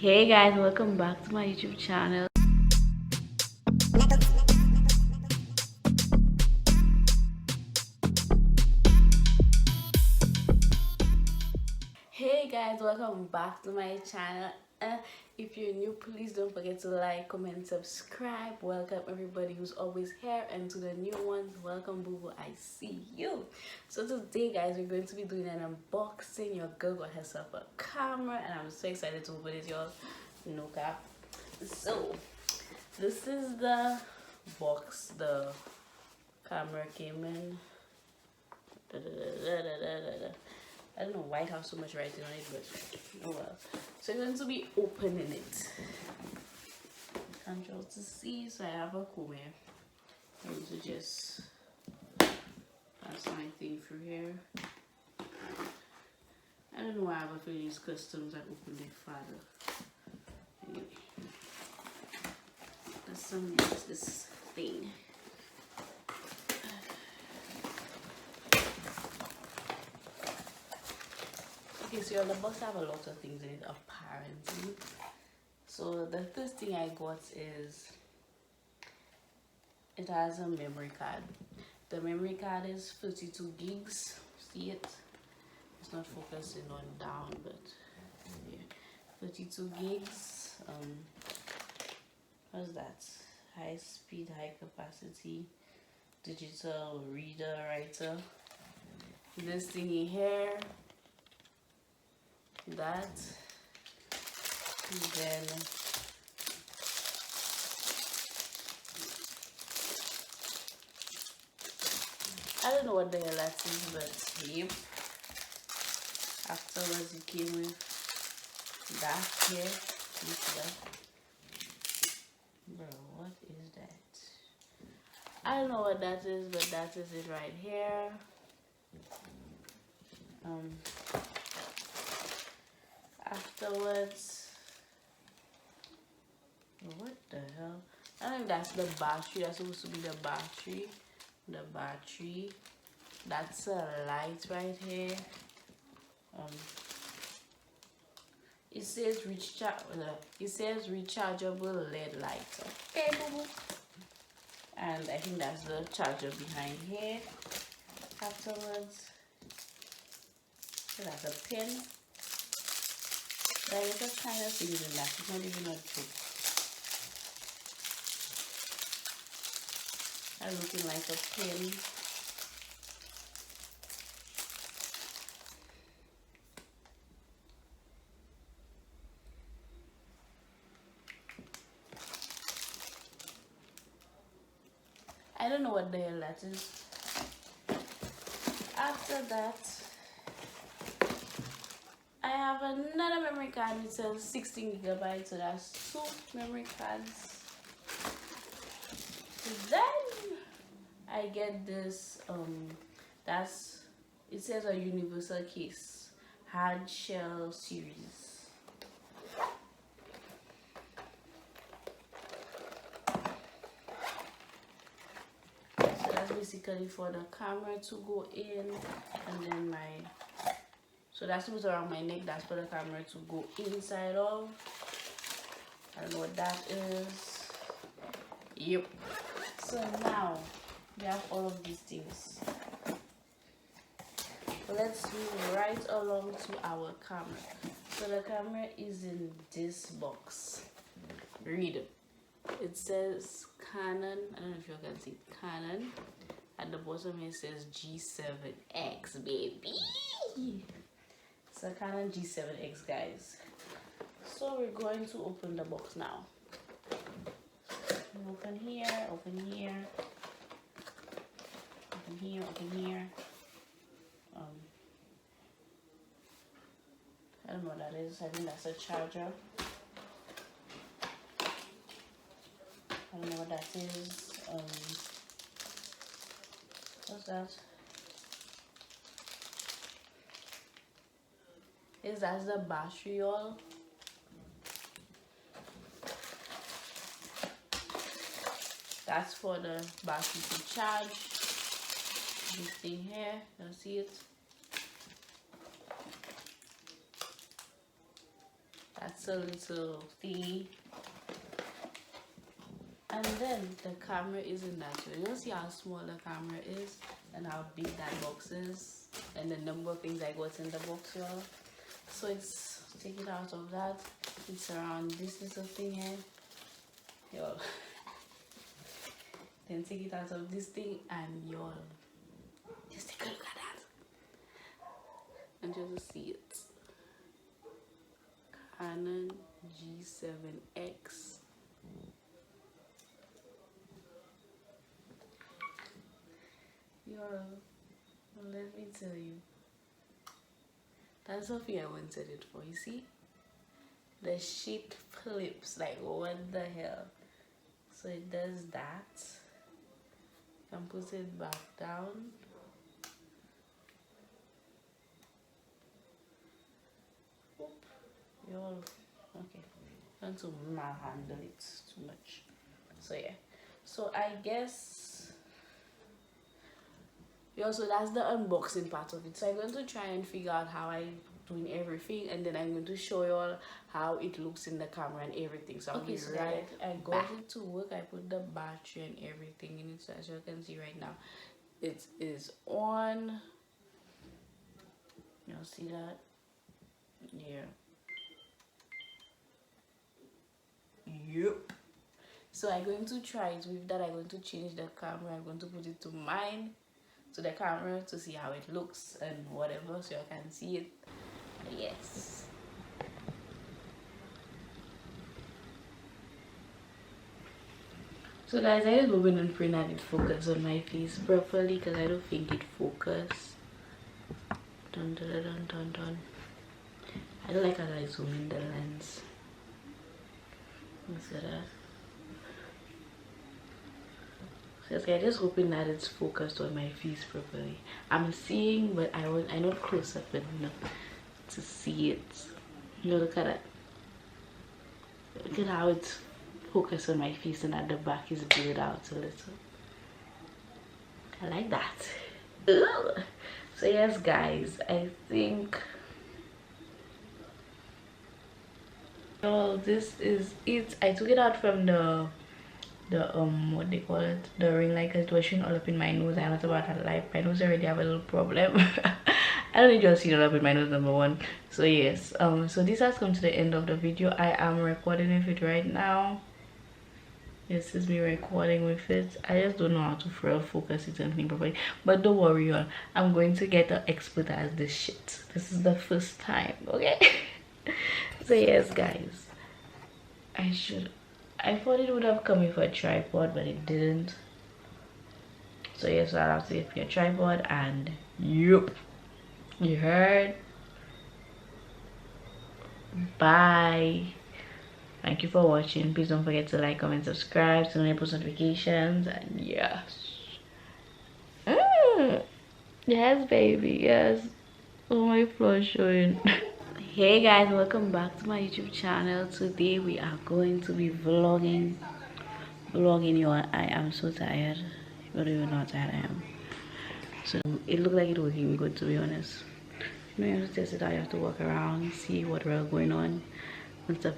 Hey guys, welcome back to my YouTube channel. Hey guys, welcome back to my channel. If you're new, please don't forget to like, comment, subscribe. Welcome everybody who's always here, and to the new ones, welcome boo boo, I see you. So today guys, we're going to be doing an unboxing. Your girl got herself a camera and I'm so excited to open it, y'all. No cap. So this is the box the camera came in. I don't know why it has so much writing on it, but oh well. So I'm going to be opening it. Control to see. So I have a comb here. I'm going to just pass my thing through here. I don't know why I have a feeling these customs that open it farther. Anyway, let's unbox this thing. Okay, so the box have a lot of things in it apparently. So the first thing I got is it has a memory card. The memory card is 32 gigs. See it? It's not focusing on down, but yeah, 32 gigs. What's that? High speed, high capacity, digital reader, writer. This thingy here. That, and then I don't know what the hell that is, but yep. Afterwards it came with that here. Bro, what is that? I don't know what that is, but that is it right here. Afterwards, what the hell? I think that's the battery. That's supposed to be the battery. The battery. That's a light right here. It says rechargeable LED light. Okay, boo boo. And I think that's the charger behind here. Afterwards, so that's a pin. There is a kind of things in that. It's not even a joke. I'm looking like a pin. I don't know what the hell that is. After that, I have another memory card which says 16 gigabytes, so that's 2 memory cards. Then I get this it says a universal case hard shell series. So that's basically for the camera to go in, and then so that's supposed around my neck. That's for the camera to go inside of. I don't know what that is. Yep. So now we have all of these things. Let's move right along to our camera. So the camera is in this box. Read it. It says Canon. I don't know if you can see it. Canon. At the bottom it says G7X, baby. It's a Canon G7X, guys. So we're going to open the box now. Open here, open here, open here, open here. I don't know what that is. I think that's a charger. I don't know what that is. What's that? Is that the battery all? That's for the battery to charge. This thing here, you see it? That's a little thingy. And then the camera is in that way. You don't see how small the camera is and how big that box is, and the number of things like what's in the box, y'all. So it's take it out of that. It's around this little thing here, y'all. Then take it out of this thing, and y'all, just take a look at that and just see it. Canon G7X. Y'all, let me tell you, that's what I wanted it for. You see, the shit flips, like what the hell. So it does that. You can put it back down. Oop. Y'all, okay, don't to handle it too much. So yeah, so I guess so that's the unboxing part of it. So I'm going to try and figure out how I'm doing everything, and then I'm going to show you all how it looks in the camera and everything. So I'll be right. I got it to work. I put the battery and everything in it, so as you can see right now, it is on. You'll see that? Yeah. Yep. So I'm going to try it with that. I'm going to change the camera. I'm going to put it to mine, to the camera, to see how it looks and whatever, so you can see it. Yes. So guys, I just opened and praying that it focus on my face properly, because I don't think it focus. Dun, dun, dun, dun, dun, dun. I don't like how I zoom in the lens. Look at that. Okay, I'm just hoping that it's focused on my face properly. I'm seeing, but I not close up enough to see it. You know, look at that. Look at how it's focused on my face, and at the back is blurred out a little. I like that. Ugh. So yes, guys, I think this is it. I took it out from the what they call it, the ring light, because it was showing all up in my nose. I was about to light. My nose already have a little problem. I don't need to see it all up in my nose, number one. So yes, so this has come to the end of the video. I am recording with it right now. This is me recording with it. I just don't know how to focus it and think properly, but don't worry, y'all, I'm going to get an expert at this shit. This is the first time, okay? So yes, guys, I thought it would have come with a tripod, but it didn't. So yes, I'll have to get me a tripod, and yup, you heard. Bye. Thank you for watching. Please don't forget to like, comment, subscribe, turn on post notifications, and yes. Yes, baby, yes. Oh, my floor showing. Hey guys, welcome back to my YouTube channel. Today we are going to be vlogging y'all. I am so tired. You don't even know how tired I am. So it looked like it was working good, to be honest. You know, you have to test it out. You have to walk around, see what we're going on and stuff.